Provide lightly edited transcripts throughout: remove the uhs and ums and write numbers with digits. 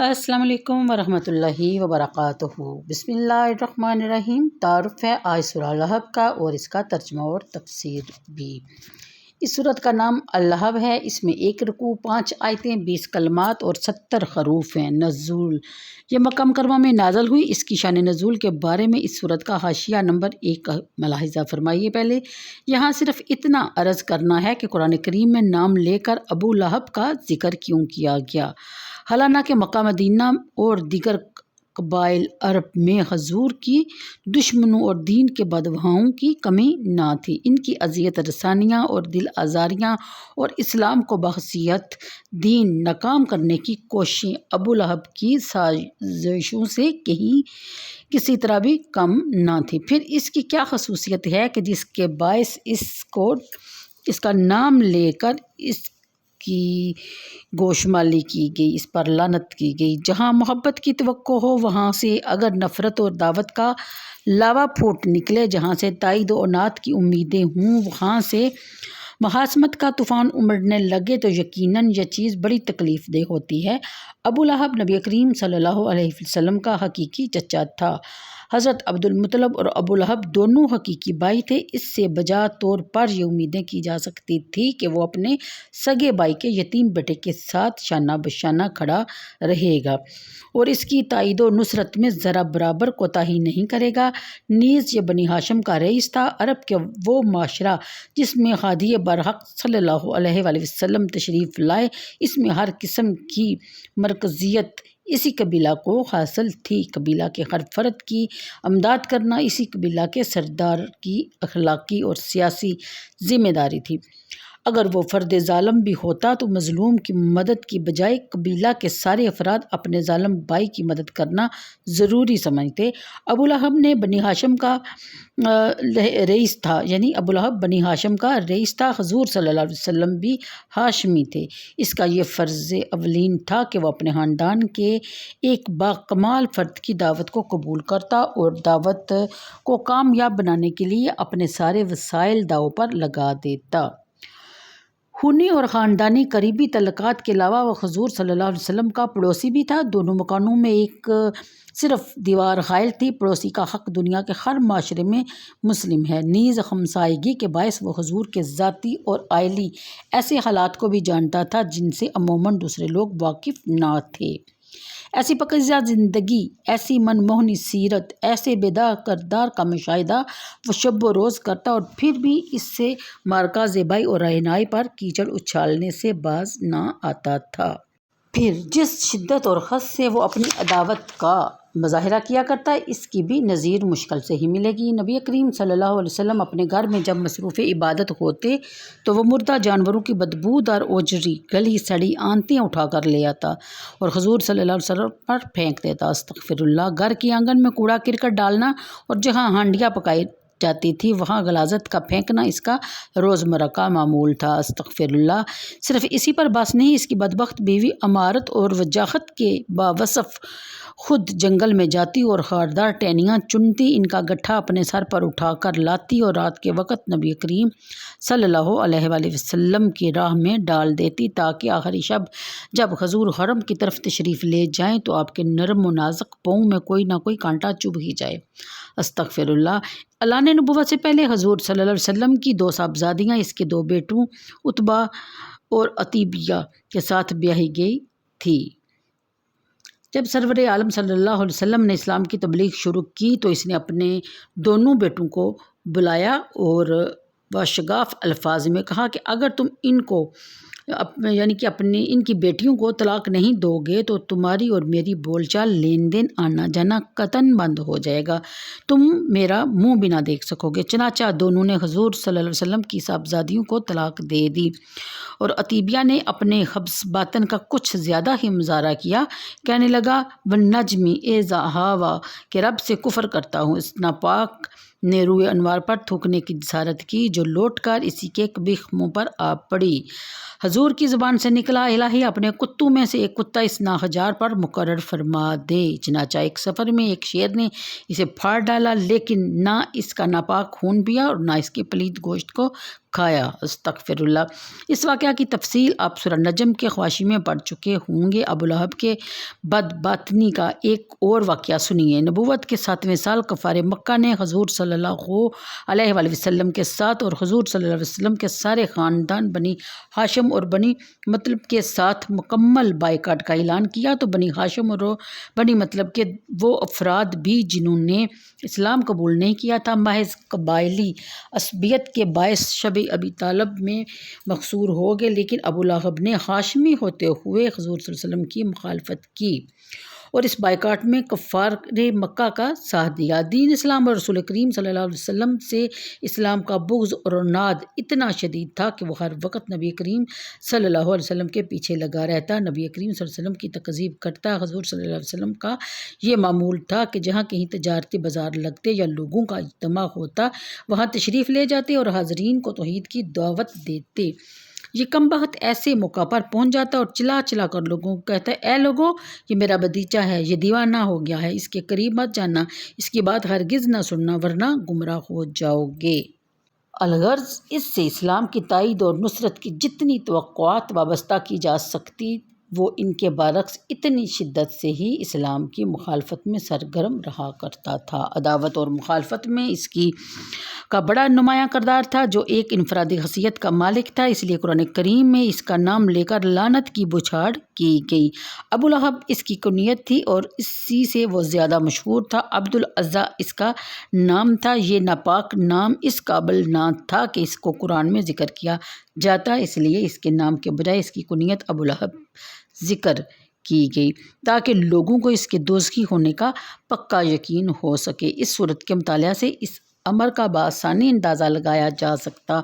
السلام علیکم ورحمۃ اللہ وبرکاتہ۔ بسم اللہ الرحمن الرحیم۔ تعارف ہے آج سورہ لہب کا اور اس کا ترجمہ اور تفسیر بھی۔ اس سورت کا نام اللہب ہے۔ اس میں 1 رکوع، 5 آیتیں، 20 کلمات اور 70 حروف ہیں۔ نزول یہ مکہ مکرمہ میں نازل ہوئی۔ اس کی شان نزول کے بارے میں اس سورت کا حاشیہ نمبر 1 کا ملاحظہ فرمائیے۔ پہلے یہاں صرف اتنا عرض کرنا ہے کہ قرآن کریم میں نام لے کر ابو لہب کا ذکر کیوں کیا گیا، حالانکہ مکہ مدینہ اور دیگر قبائل عرب میں حضور کی دشمنوں اور دین کے بدخواہوں کی کمی نہ تھی۔ ان کی اذیت رسانیاں اور دل آزاریاں اور اسلام کو بحیثیت دین ناکام کرنے کی کوششیں ابو لہب کی سازشوں سے کسی طرح بھی کم نہ تھی۔ پھر اس کی کیا خصوصیت ہے کہ جس کے باعث اس کا نام لے کر اس کی گوشمالی کی گئی، اس پر لعنت کی گئی۔ جہاں محبت کی توقع ہو وہاں سے اگر نفرت اور دعوت کا لاوا پھوٹ نکلے، جہاں سے تائید و عنایت کی امیدیں ہوں وہاں سے محاسمت کا طوفان امڑنے لگے تو یقیناً یہ چیز بڑی تکلیف دہ ہوتی ہے۔ ابو لہب نبی کریم صلی اللہ علیہ وسلم کا حقیقی چچا تھا۔ حضرت عبد المطلب اور ابو لہب دونوں حقیقی بھائی تھے۔ اس سے بجا طور پر یہ امیدیں کی جا سکتی تھی کہ وہ اپنے سگے بھائی کے یتیم بیٹے کے ساتھ شانہ بشانہ کھڑا رہے گا اور اس کی تائید و نصرت میں ذرا برابر کوتاہی نہیں کرے گا۔ نیز یہ بنی ہاشم کا رئیس تھا۔ عرب کے وہ معاشرہ جس میں ہادی برحق صلی اللہ علیہ وآلہ وسلم تشریف لائے، اس میں ہر قسم کی مرکزیت اسی قبیلہ کو حاصل تھی۔ قبیلہ کے ہر فرد کی امداد کرنا اسی قبیلہ کے سردار کی اخلاقی اور سیاسی ذمہ داری تھی۔ اگر وہ فرد ظالم بھی ہوتا تو مظلوم کی مدد کی بجائے قبیلہ کے سارے افراد اپنے ظالم بھائی کی مدد کرنا ضروری سمجھتے۔ ابو لہب نے بنی ہاشم کا رئیس تھا، ابو لہب بنی ہاشم کا رئیس تھا۔ حضور صلی اللہ علیہ وسلم بھی ہاشمی تھے۔ اس کا یہ فرض اولین تھا کہ وہ اپنے خاندان کے ایک باکمال فرد کی دعوت کو قبول کرتا اور دعوت کو کامیاب بنانے کے لیے اپنے سارے وسائل داؤ پر لگا دیتا۔ خونی اور خاندانی قریبی تعلقات کے علاوہ وہ حضور صلی اللہ علیہ وسلم کا پڑوسی بھی تھا۔ دونوں مکانوں میں ایک صرف دیوار حائل تھی۔ پڑوسی کا حق دنیا کے ہر معاشرے میں مسلم ہے۔ نیز ہمسائیگی کے باعث وہ حضور کے ذاتی اور عائلی ایسے حالات کو بھی جانتا تھا جن سے عموماً دوسرے لوگ واقف نہ تھے۔ ایسی پاکیزہ زندگی، ایسی منموہنی سیرت، ایسے بیدار کردار کا مشاہدہ وہ شب و روز کرتا اور پھر بھی اس سے معرکہ زیبائی اور رہنائی پر کیچڑ اچھالنے سے باز نہ آتا تھا۔ پھر جس شدت اور خس سے وہ اپنی عداوت کا مظاہرہ کیا کرتا ہے اس کی بھی نظیر مشکل سے ہی ملے گی۔ نبی کریم صلی اللہ علیہ وسلم اپنے گھر میں جب مصروف عبادت ہوتے تو وہ مردہ جانوروں کی بدبودار اوجری گلی سڑی آنتیں اٹھا کر لے آتا اور حضور صلی اللہ علیہ وسلم پر پھینک دیتا۔ استغفر اللہ۔ گھر کے آنگن میں کوڑا کرکٹ ڈالنا اور جہاں ہانڈیاں پکائی جاتی تھی وہاں غلاظت کا پھینکنا اس کا روزمرہ کا معمول تھا۔ استغفر اللہ۔ صرف اسی پر بس نہیں، اس کی بدبخت بیوی امارت اور وجاہت کے باوصف خود جنگل میں جاتی اور خاردار ٹہنیاں چنتی، ان کا گٹھا اپنے سر پر اٹھا کر لاتی اور رات کے وقت نبی کریم صلی اللہ علیہ وآلہ وسلم کی راہ میں ڈال دیتی تاکہ آخری شب جب حضور حرم کی طرف تشریف لے جائیں تو آپ کے نرم و نازک پاؤں میں کوئی نہ کوئی کانٹا چبھ ہی جائے۔ استغفر اللہ۔ اعلان نبوت سے پہلے حضور صلی اللہ علیہ وسلم کی 2 صاحبزادیاں اس کے 2 بیٹوں عتبہ اور عتیبیہ کے ساتھ بیاہی گئی تھی۔ جب سرور عالم صلی اللہ علیہ وسلم نے اسلام کی تبلیغ شروع کی تو اس نے اپنے دونوں بیٹوں کو بلایا اور بشگاف الفاظ میں کہا کہ اگر تم ان کو ان کی بیٹیوں کو طلاق نہیں دو گے تو تمہاری اور میری بول چال لین دین آنا جانا قطعاً بند ہو جائے گا، تم میرا منہ بھی نہ دیکھ سکو گے۔ چنانچہ دونوں نے حضور صلی اللہ علیہ وسلم کی صاحبزادیوں کو طلاق دے دی اور عتیبیہ نے اپنے حبس باطن کا کچھ زیادہ ہی مظاہرہ کیا، کہنے لگا والنجم اذا ہوا کہ رب سے کفر کرتا ہوں۔ اس ناپاک نے روئے انوار پر تھوکنے کی جسارت کی جو لوٹ کر اسی کے قبیح منہ پر آ پڑی۔ حضور کی زبان سے نکلا الہی اپنے کتوں میں سے ایک کتا اس ناہجار پر مقرر فرما دے۔ چنانچہ ایک سفر میں ایک شیر نے اسے پھاڑ ڈالا لیکن نہ اس کا ناپاک خون پیا اور نہ اس کے پلید گوشت کو کھایا۔ استغفر اللہ۔ اس واقعہ کی تفصیل آپ سورہ نجم کے حواشی میں پڑھ چکے ہوں گے۔ ابو لہب کے بدباطنی کا ایک اور واقعہ سنیے۔ نبوت کے 7ویں سال کفار مکہ نے حضور صلی اللہ علیہ وآلہ وسلم کے ساتھ اور حضور صلی اللہ علیہ وسلم کے سارے خاندان بنی ہاشم اور بنی مطلب کے ساتھ مکمل بائیکاٹ کا اعلان کیا، تو بنی ہاشم اور بنی مطلب کے وہ افراد بھی جنہوں نے اسلام قبول نہیں کیا تھا، محض قبائلی عصبیت کے باعث شب ابی طالب میں مقصور ہو گئے، لیکن ابو لہب نے ہاشمی ہوتے ہوئے حضور صلی اللہ علیہ وسلم کی مخالفت کی اور اس بائیکاٹ میں کفار مکہ کا ساتھ دیا۔ دین اسلام اور رسول کریم صلی اللہ علیہ وسلم سے اسلام کا بغض اور عناد اتنا شدید تھا کہ وہ ہر وقت نبی کریم صلی اللہ علیہ وسلم کے پیچھے لگا رہتا، نبی کریم صلی اللہ علیہ وسلم کی تکذیب کرتا۔ حضور صلی اللہ علیہ وسلم کا یہ معمول تھا کہ جہاں کہیں تجارتی بازار لگتے یا لوگوں کا اجتماع ہوتا، وہاں تشریف لے جاتے اور حاضرین کو توحید کی دعوت دیتے۔ یہ کم بخت ایسے موقع پر پہنچ جاتا اور چلا چلا کر لوگوں کو کہتا ہے، اے لوگو، یہ میرا بھتیجا ہے، یہ دیوانہ ہو گیا ہے، اس کے قریب مت جانا، اس کی بات ہرگز نہ سننا ورنہ گمراہ ہو جاؤ گے۔ الغرض اس سے اسلام کی تائید اور نصرت کی جتنی توقعات وابستہ کی جا سکتی وہ ان کے برعکس اتنی شدت سے ہی اسلام کی مخالفت میں سرگرم رہا کرتا تھا۔ عداوت اور مخالفت میں اس کا بڑا نمایاں کردار تھا، جو ایک انفرادی حیثیت کا مالک تھا، اس لیے قرآن کریم میں اس کا نام لے کر لعنت کی بچھاڑ کی گئی۔ ابو لہب اس کی کنیت تھی اور اسی سے وہ زیادہ مشہور تھا۔ عبد العزیٰ اس کا نام تھا۔ یہ ناپاک نام اس قابل نہ تھا کہ اس کو قرآن میں ذکر کیا جاتا، اس لیے اس کے نام کے بجائے اس کی کنیت ابو لہب ذکر کی گئی تاکہ لوگوں کو اس کے دوزخی ہونے کا پکا یقین ہو سکے۔ اس صورت کے مطالعہ سے اس امر کا بآسانی اندازہ لگایا جا سکتا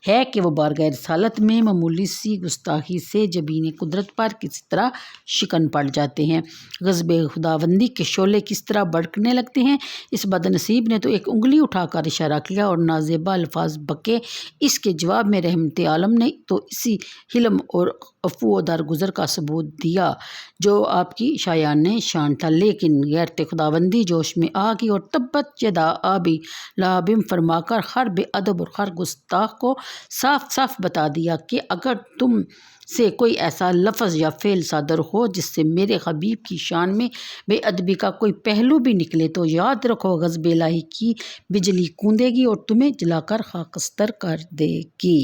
ہے کہ وہ بارگاہ رسالت میں معمولی سی گستاخی سے جبین قدرت پر کس طرح شکن پڑ جاتے ہیں، غضب خداوندی کے شعلے کس طرح بھڑکنے لگتے ہیں۔ اس بد نصیب نے تو ایک انگلی اٹھا کر اشارہ کیا اور نازیبا الفاظ بکے، اس کے جواب میں رحمت عالم نے تو اسی حلم اور عفو و درگزر کا ثبوت دیا جو آپ کی شایان شان تھا، لیکن غیرت خداوندی جوش میں آ گئی اور تبت یدا ابی لہب فرما کر ہر بے ادب اور ہر گستاخ کو صاف صاف بتا دیا کہ اگر تم سے کوئی ایسا لفظ یا فعل صادر ہو جس سے میرے حبیب کی شان میں بے ادبی کا کوئی پہلو بھی نکلے تو یاد رکھو غضب الہی کی بجلی کوندے گی اور تمہیں جلا کر خاکستر کر دے گی۔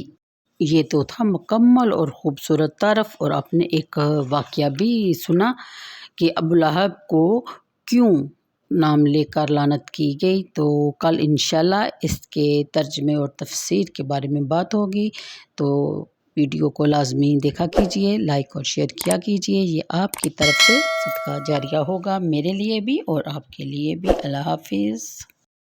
یہ تو تھا مکمل اور خوبصورت تعارف، اور آپ نے ایک واقعہ بھی سنا کہ ابو لہب کو کیوں نام لے کر لعنت کی گئی۔ تو کل انشاءاللہ اس کے ترجمے اور تفسیر کے بارے میں بات ہوگی، تو ویڈیو کو لازمی دیکھا کیجئے، لائک اور شیئر کیا کیجئے، یہ آپ کی طرف سے صدقہ جاریہ ہوگا، میرے لیے بھی اور آپ کے لیے بھی۔ اللہ حافظ۔